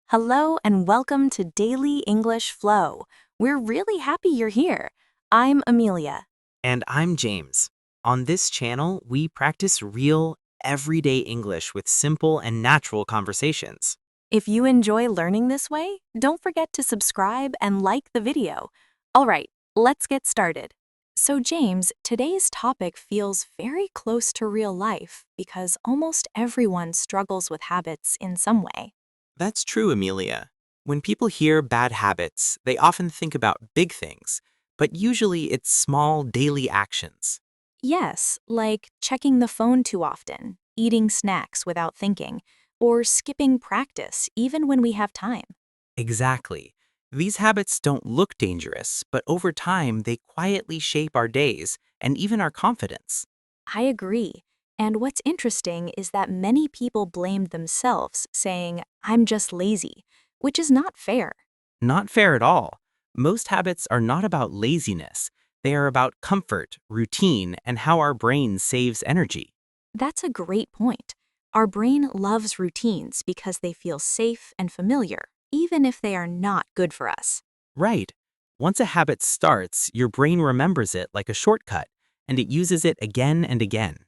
Hello and welcome to Daily English Flow. We're really happy you're here. I'm Amelia. And I'm James. On this channel, we practice real, everyday English with simple and natural conversations. If you enjoy learning this way, don't forget to subscribe and like the video. All right, let's get started. So James, today's topic feels very close to real life because almost everyone struggles with habits in some way. That's true, Amelia. When people hear bad habits, they often think about big things, but usually it's small daily actions. Yes, like checking the phone too often, eating snacks without thinking, or skipping practice even when we have time. Exactly. These habits don't look dangerous, but over time, they quietly shape our days and even our confidence. I agree. And what's interesting is that many people blame themselves, saying, I'm just lazy, which is not fair. Not fair at all. Most habits are not about laziness. They are about comfort, routine, and how our brain saves energy. That's a great point. Our brain loves routines because they feel safe and familiar, even if they are not good for us. Right. Once a habit starts, your brain remembers it like a shortcut, and it uses it again and again.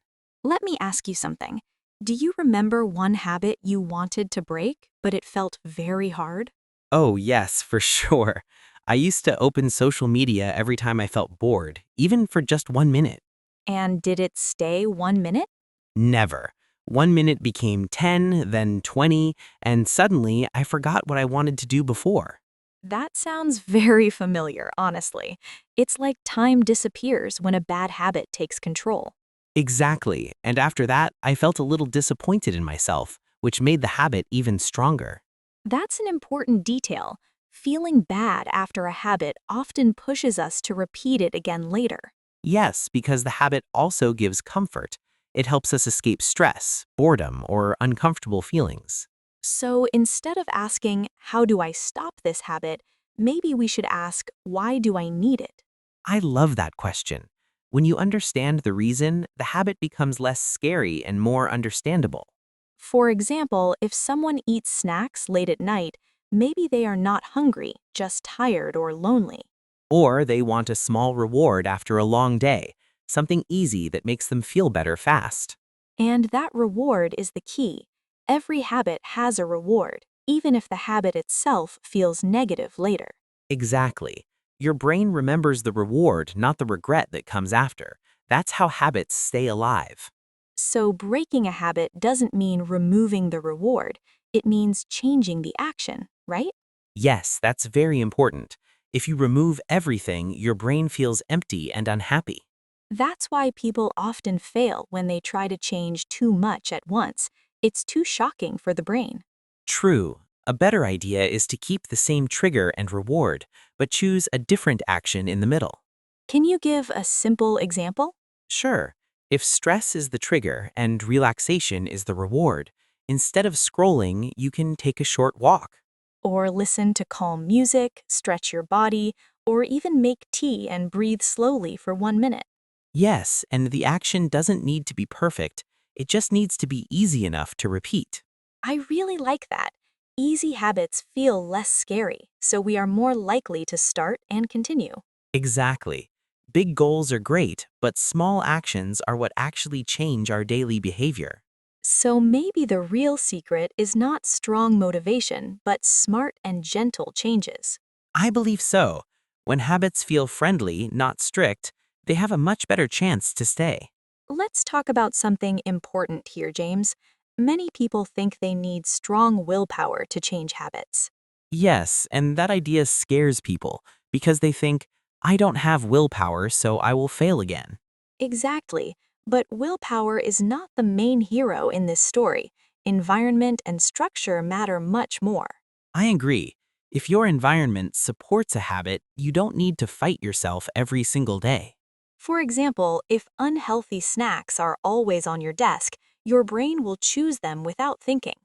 Let me ask you something. Do you remember one habit you wanted to break, but it felt very hard? Oh, yes, for sure. I used to open social media every time I felt bored, even for just 1 minute. And did it stay 1 minute? Never. 1 minute became 10, then 20, and suddenly I forgot what I wanted to do before. That sounds very familiar, honestly. It's like time disappears when a bad habit takes control. Exactly, and after that, I felt a little disappointed in myself, which made the habit even stronger. That's an important detail. Feeling bad after a habit often pushes us to repeat it again later. Yes, because the habit also gives comfort. It helps us escape stress, boredom, or uncomfortable feelings. So instead of asking, how do I stop this habit, maybe we should ask, why do I need it? I love that question. When you understand the reason, the habit becomes less scary and more understandable. For example, if someone eats snacks late at night, maybe they are not hungry, just tired or lonely. Or they want a small reward after a long day, something easy that makes them feel better fast. And that reward is the key. Every habit has a reward, even if the habit itself feels negative later. Exactly. Your brain remembers the reward, not the regret that comes after. That's how habits stay alive. So breaking a habit doesn't mean removing the reward, it means changing the action, right? Yes, that's very important. If you remove everything, your brain feels empty and unhappy. That's why people often fail when they try to change too much at once. It's too shocking for the brain. True. A better idea is to keep the same trigger and reward, but choose a different action in the middle. Can you give a simple example? Sure, if stress is the trigger and relaxation is the reward, instead of scrolling, you can take a short walk. Or listen to calm music, stretch your body, or even make tea and breathe slowly for 1 minute. Yes, and the action doesn't need to be perfect, it just needs to be easy enough to repeat. I really like that. Easy habits feel less scary, so we are more likely to start and continue. Exactly. Big goals are great, but small actions are what actually change our daily behavior. So maybe the real secret is not strong motivation, but smart and gentle changes. I believe so. When habits feel friendly, not strict, they have a much better chance to stay. Let's talk about something important here, James. Many people think they need strong willpower to change habits. Yes, and that idea scares people because they think, I don't have willpower, so I will fail again. Exactly, but willpower is not the main hero in this story. Environment and structure matter much more. I agree. If your environment supports a habit, you don't need to fight yourself every single day. For example, if unhealthy snacks are always on your desk, your brain will choose them without thinking.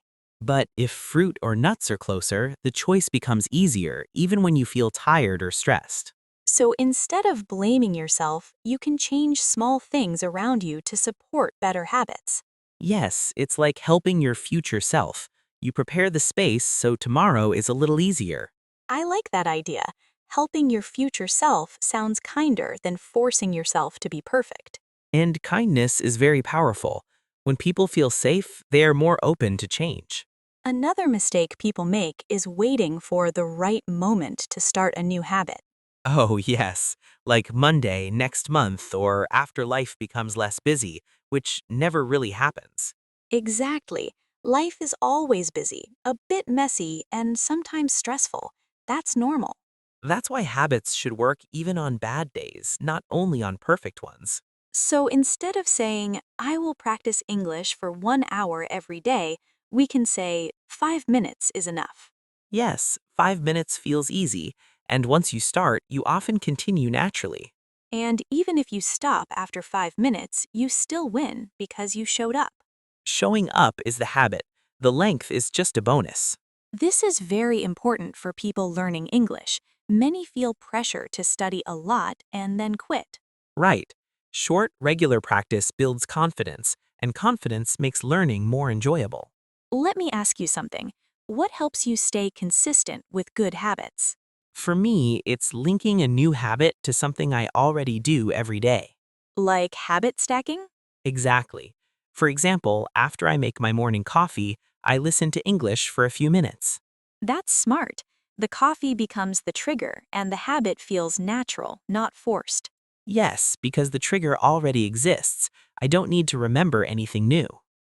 But if fruit or nuts are closer, the choice becomes easier even when you feel tired or stressed. So instead of blaming yourself, you can change small things around you to support better habits. Yes, it's like helping your future self. You prepare the space so tomorrow is a little easier. I like that idea. Helping your future self sounds kinder than forcing yourself to be perfect. And kindness is very powerful. When people feel safe, they are more open to change. Another mistake people make is waiting for the right moment to start a new habit. Oh, yes, like Monday next month or after life becomes less busy, which never really happens. Exactly. Life is always busy, a bit messy, and sometimes stressful. That's normal. That's why habits should work even on bad days, not only on perfect ones. So instead of saying, I will practice English for 1 hour every day, we can say, 5 minutes is enough. Yes, 5 minutes feels easy, and once you start, you often continue naturally. And even if you stop after 5 minutes, you still win because you showed up. Showing up is the habit. The length is just a bonus. This is very important for people learning English. Many feel pressure to study a lot and then quit. Right. Short, regular practice builds confidence, and confidence makes learning more enjoyable. Let me ask you something. What helps you stay consistent with good habits? For me, it's linking a new habit to something I already do every day. Like habit stacking? Exactly. For example, after I make my morning coffee, I listen to English for a few minutes. That's smart. The coffee becomes the trigger, and the habit feels natural, not forced. Yes, because the trigger already exists. I don't need to remember anything new.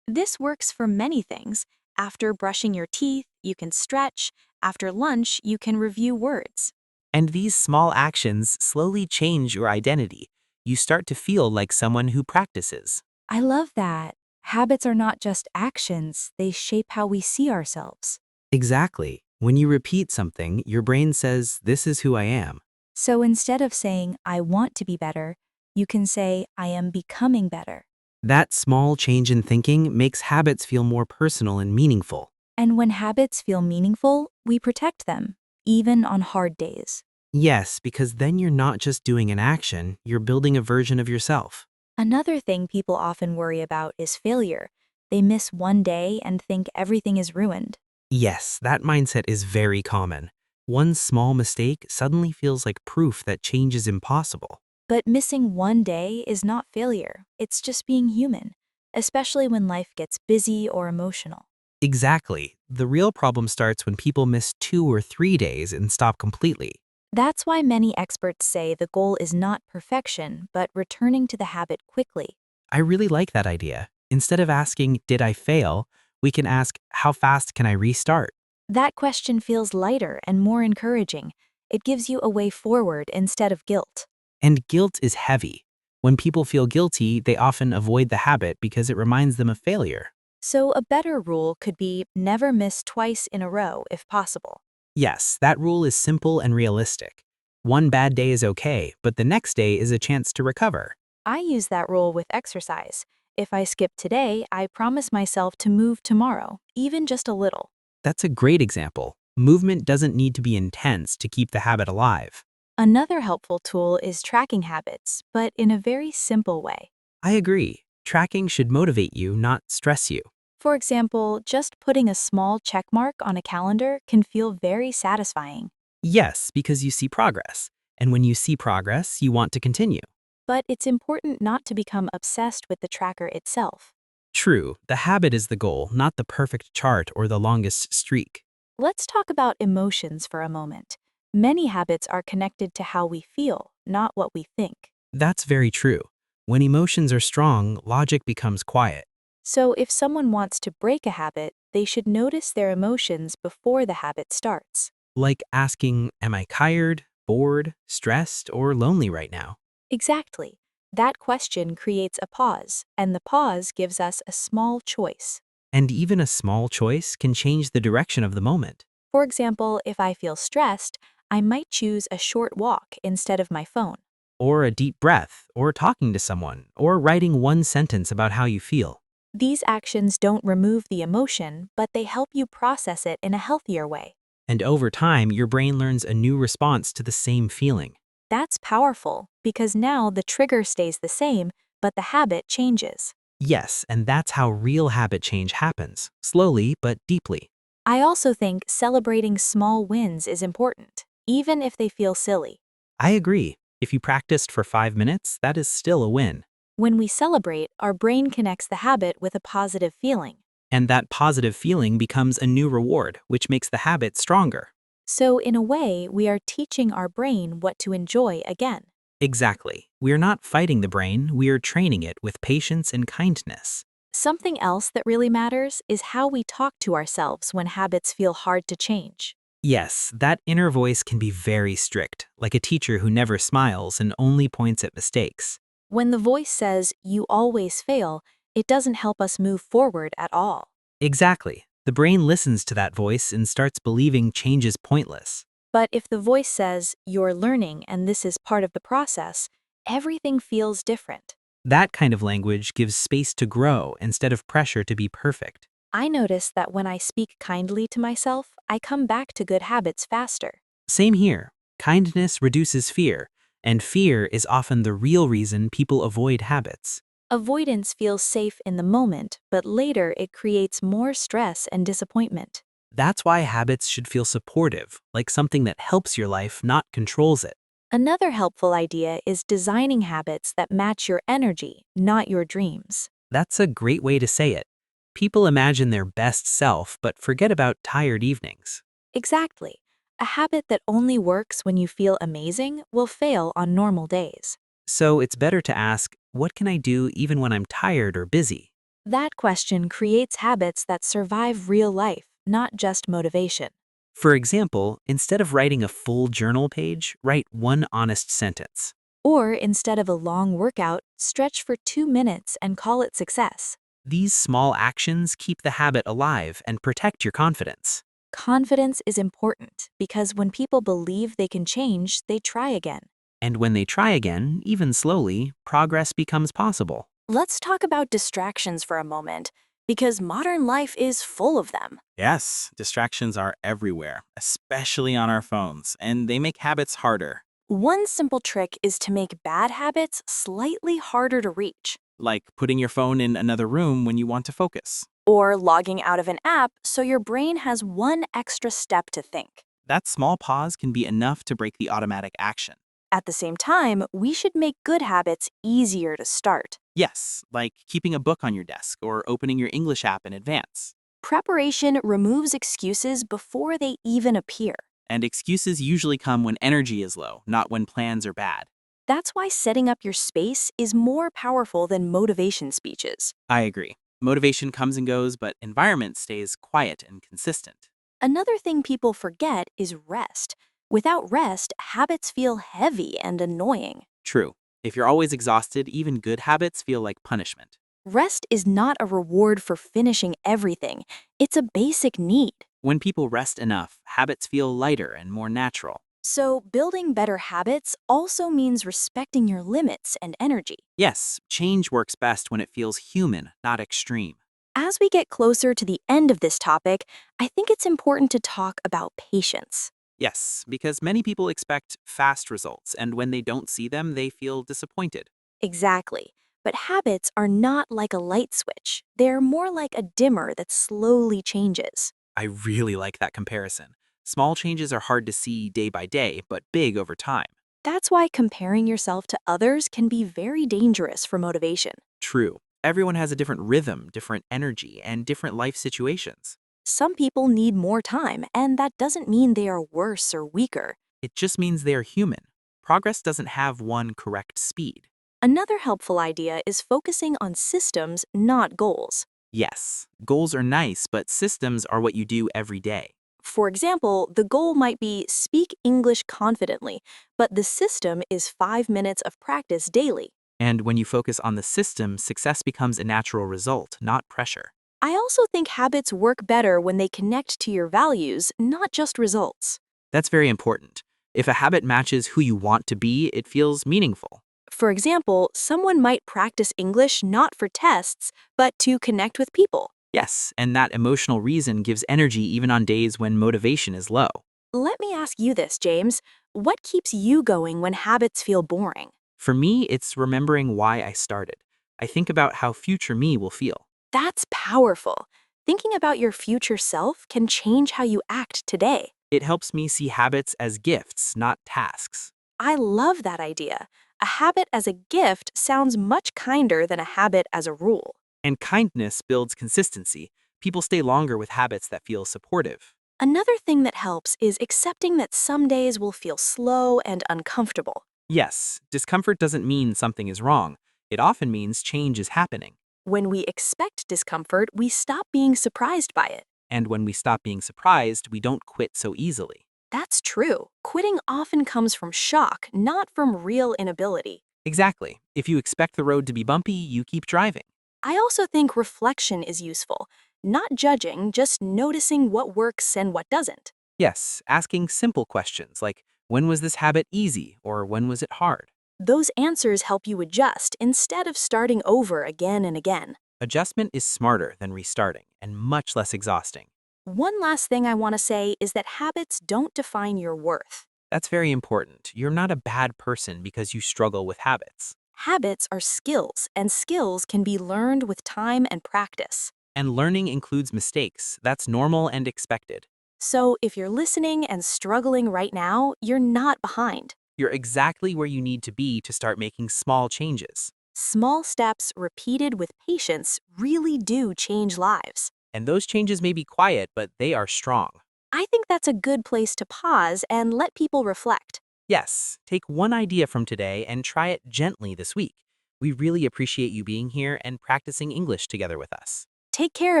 This works for many things. After brushing your teeth, you can stretch. After lunch, you can review words. And these small actions slowly change your identity. You start to feel like someone who practices. I love that. Habits are not just actions, they shape how we see ourselves. Exactly. When you repeat something, your brain says, "This is who I am." So instead of saying, I want to be better, you can say, I am becoming better. That small change in thinking makes habits feel more personal and meaningful. And when habits feel meaningful, we protect them, even on hard days. Yes, because then you're not just doing an action, you're building a version of yourself. Another thing people often worry about is failure. They miss one day and think everything is ruined. Yes, that mindset is very common. One small mistake suddenly feels like proof that change is impossible. But missing one day is not failure, it's just being human, especially when life gets busy or emotional. Exactly. The real problem starts when people miss 2 or 3 days and stop completely. That's why many experts say the goal is not perfection, but returning to the habit quickly. I really like that idea. Instead of asking, "Did I fail?" we can ask, "How fast can I restart?" That question feels lighter and more encouraging. It gives you a way forward instead of guilt. And guilt is heavy. When people feel guilty, they often avoid the habit because it reminds them of failure. So, a better rule could be never miss twice in a row if possible. Yes, that rule is simple and realistic. One bad day is okay, but the next day is a chance to recover. I use that rule with exercise. If I skip today, I promise myself to move tomorrow, even just a little. That's a great example. Movement doesn't need to be intense to keep the habit alive. Another helpful tool is tracking habits, but in a very simple way. I agree. Tracking should motivate you, not stress you. For example, just putting a small check mark on a calendar can feel very satisfying. Yes, because you see progress. And when you see progress, you want to continue. But it's important not to become obsessed with the tracker itself. True, the habit is the goal, not the perfect chart or the longest streak. Let's talk about emotions for a moment. Many habits are connected to how we feel, not what we think. That's very true. When emotions are strong, logic becomes quiet. So if someone wants to break a habit, they should notice their emotions before the habit starts. Like asking, "Am I tired, bored, stressed, or lonely right now?" Exactly. That question creates a pause, and the pause gives us a small choice. And even a small choice can change the direction of the moment. For example, if I feel stressed, I might choose a short walk instead of my phone. Or a deep breath, or talking to someone, or writing one sentence about how you feel. These actions don't remove the emotion, but they help you process it in a healthier way. And over time, your brain learns a new response to the same feeling. That's powerful because now the trigger stays the same, but the habit changes. Yes, and that's how real habit change happens, slowly but deeply. I also think celebrating small wins is important, even if they feel silly. I agree. If you practiced for 5 minutes, that is still a win. When we celebrate, our brain connects the habit with a positive feeling. And that positive feeling becomes a new reward, which makes the habit stronger. So, in a way, we are teaching our brain what to enjoy again. Exactly. We are not fighting the brain, we are training it with patience and kindness. Something else that really matters is how we talk to ourselves when habits feel hard to change. Yes, that inner voice can be very strict, like a teacher who never smiles and only points at mistakes. When the voice says, "You always fail," it doesn't help us move forward at all. Exactly. The brain listens to that voice and starts believing change is pointless. But if the voice says, "You're learning and this is part of the process," everything feels different. That kind of language gives space to grow instead of pressure to be perfect. I notice that when I speak kindly to myself, I come back to good habits faster. Same here. Kindness reduces fear, and fear is often the real reason people avoid habits. Avoidance feels safe in the moment, but later it creates more stress and disappointment. That's why habits should feel supportive, like something that helps your life, not controls it. Another helpful idea is designing habits that match your energy, not your dreams. That's a great way to say it. People imagine their best self, but forget about tired evenings. Exactly. A habit that only works when you feel amazing will fail on normal days. So it's better to ask, what can I do even when I'm tired or busy? That question creates habits that survive real life, not just motivation. For example, instead of writing a full journal page, write one honest sentence. Or instead of a long workout, stretch for 2 minutes and call it success. These small actions keep the habit alive and protect your confidence. Confidence is important because when people believe they can change, they try again. And when they try again, even slowly, progress becomes possible. Let's talk about distractions for a moment, because modern life is full of them. Yes, distractions are everywhere, especially on our phones, and they make habits harder, One simple trick is to make bad habits slightly harder to reach, like putting your phone in another room when you want to focus. or logging out of an app so your brain has one extra step to think. That small pause can be enough to break the automatic action. At the same time, we should make good habits easier to start. Yes, like keeping a book on your desk or opening your English app in advance. Preparation removes excuses before they even appear. And excuses usually come when energy is low, not when plans are bad. That's why setting up your space is more powerful than motivation speeches. I agree. Motivation comes and goes, but environment stays quiet and consistent. Another thing people forget is rest. Without rest, habits feel heavy and annoying. True. If you're always exhausted, even good habits feel like punishment. Rest is not a reward for finishing everything, it's a basic need. When people rest enough, habits feel lighter and more natural. So, building better habits also means respecting your limits and energy. Yes, change works best when it feels human, not extreme. As we get closer to the end of this topic, I think it's important to talk about patience. Yes, because many people expect fast results, and when they don't see them, they feel disappointed. Exactly. But habits are not like a light switch. They're more like a dimmer that slowly changes. I really like that comparison. Small changes are hard to see day by day, but big over time. That's why comparing yourself to others can be very dangerous for motivation. True. Everyone has a different rhythm, different energy, and different life situations. Some people need more time, and that doesn't mean they are worse or weaker. It just means they are human. Progress doesn't have one correct speed. Another helpful idea is focusing on systems, not goals. Yes, goals are nice, but systems are what you do every day. For example, the goal might be speak English confidently, but the system is 5 minutes of practice daily. And when you focus on the system, success becomes a natural result, not pressure. I also think habits work better when they connect to your values, not just results. That's very important. If a habit matches who you want to be, it feels meaningful. For example, someone might practice English not for tests, but to connect with people. Yes, and that emotional reason gives energy even on days when motivation is low. Let me ask you this, James. What keeps you going when habits feel boring? For me, it's remembering why I started. I think about how future me will feel. That's powerful. Thinking about your future self can change how you act today. It helps me see habits as gifts, not tasks. I love that idea. A habit as a gift sounds much kinder than a habit as a rule. And kindness builds consistency. People stay longer with habits that feel supportive. Another thing that helps is accepting that some days will feel slow and uncomfortable. Yes, discomfort doesn't mean something is wrong. It often means change is happening. When we expect discomfort, we stop being surprised by it. And when we stop being surprised, we don't quit so easily. That's true. Quitting often comes from shock, not from real inability. Exactly. If you expect the road to be bumpy, you keep driving. I also think reflection is useful. Not judging, just noticing what works and what doesn't. Yes, asking simple questions like, when was this habit easy or when was it hard? Those answers help you adjust instead of starting over again and again. Adjustment is smarter than restarting and much less exhausting. One last thing I want to say is that habits don't define your worth. That's very important. You're not a bad person because you struggle with habits. Habits are skills, and skills can be learned with time and practice. And learning includes mistakes. That's normal and expected. So if you're listening and struggling right now, you're not behind. You're exactly where you need to be to start making small changes. Small steps repeated with patience really do change lives. And those changes may be quiet, but they are strong. I think that's a good place to pause and let people reflect. Yes, take one idea from today and try it gently this week. We really appreciate you being here and practicing English together with us. Take care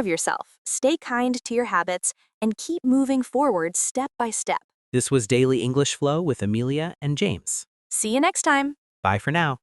of yourself, stay kind to your habits, and keep moving forward step by step. This was Daily English Flow with Amelia and James. See you next time. Bye for now.